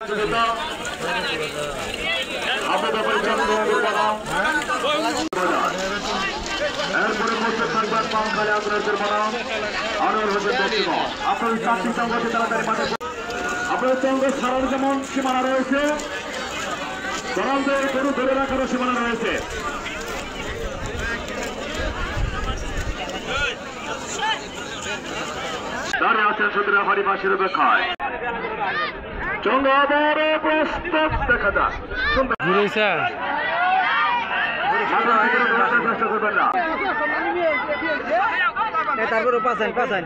এরপরে প্রস্তুত থাকবেন পামখালী আগ্রহের বানাম আনোয়ার হোসেন দক্ষিণ। আপনার চারটি সংঘর্ষে তাড়াতাড়ি মাঠে আপনার সঙ্গে সারার যেমন সীমানা রয়েছে, দলালদের গরু ধরে রাখারও সীমানা রয়েছে। দাঁড়িয়ে আছেন শুধু রেফারি পাশের অপেক্ষায়। চঙ্গ আবারও প্রস্তুত দেখা যাক। চেষ্টা করবেন না, তারপরে পাচ্ছেন দেখা যাক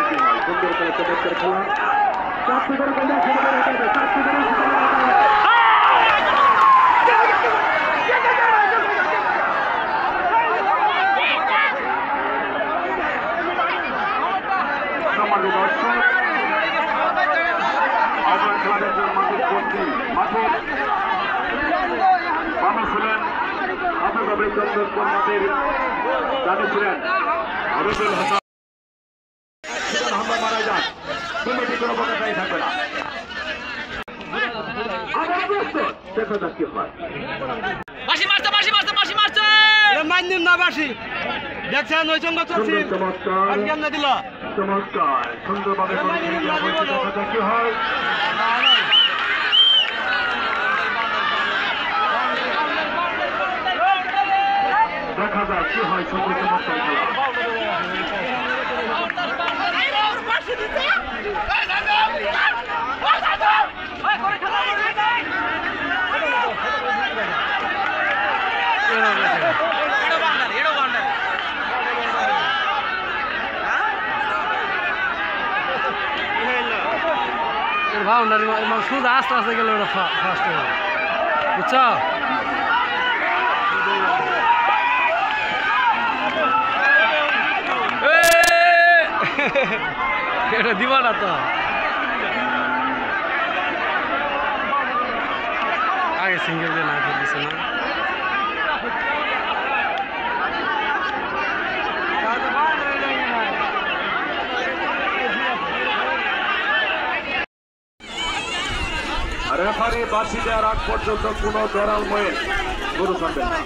কি হয়। সুন্দর করে চমৎকার খেলা, চারটি করে চন্দ্রকর্মাদের দাবি ছিলেন রবিউল হাসান। হামলা মারা যান, কমিটি কোনো বকাটাই থাকবে না। দেখা যাক কি হয়। দেখছেন ওই জন্য চমৎকার সুন্দরভাবে দেখা যাক কি হয়। দেখা যাক কি হয়। সুন্দর চমৎকার খেলা। বাউন্ডারি সোজা আস্তে আস্তে গেলে ওটা ফার্স্ট হবে, বুঝছো? এটা দিবা না তো, আগে সিঙ্গেল দিয়ে না খেলতেছে না। রেফারি বাঁশি দেওয়ার আগ পর্যন্ত কোনো দরাল ময়ে গরু ছাড়বেন না।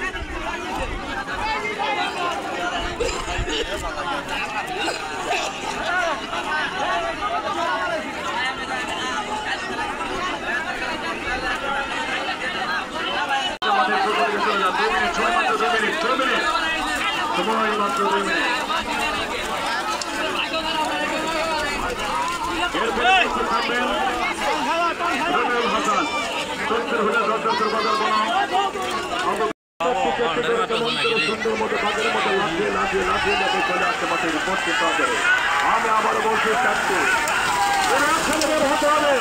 সময় মাত্র 2 মিনিট। এরপরে থাকবেন রবিউল হাসান, সুন্দর মতো লাফিয়ে চলে আসতে মাঠের উপস্থিত হবে। আমি আবারও বলতে চাচ্ছি হতে হবে।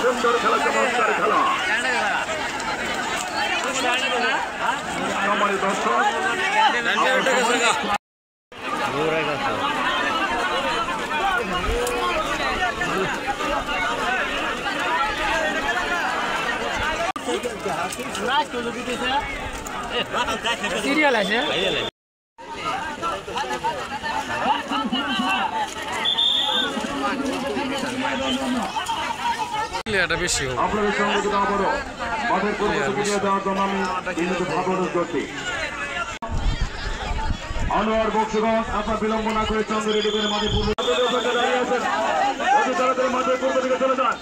সুন্দর খেলা, চমৎকার খেলা। আমার দর্শক সিরিয়াল আছে। আপনাদের সঙ্গে আবারও মাঠের কর্মসূচি দেওয়ার জন্য আমি ভাবনা করছি। আনোয়ার বক্সগঞ্জ আপনার বিলম্ব না করে চন্দ্র রেডি করে মাঠে পূর্ব দাঁড়িয়ে আছেন। মাঠের পূর্ব দিকে চলে যান।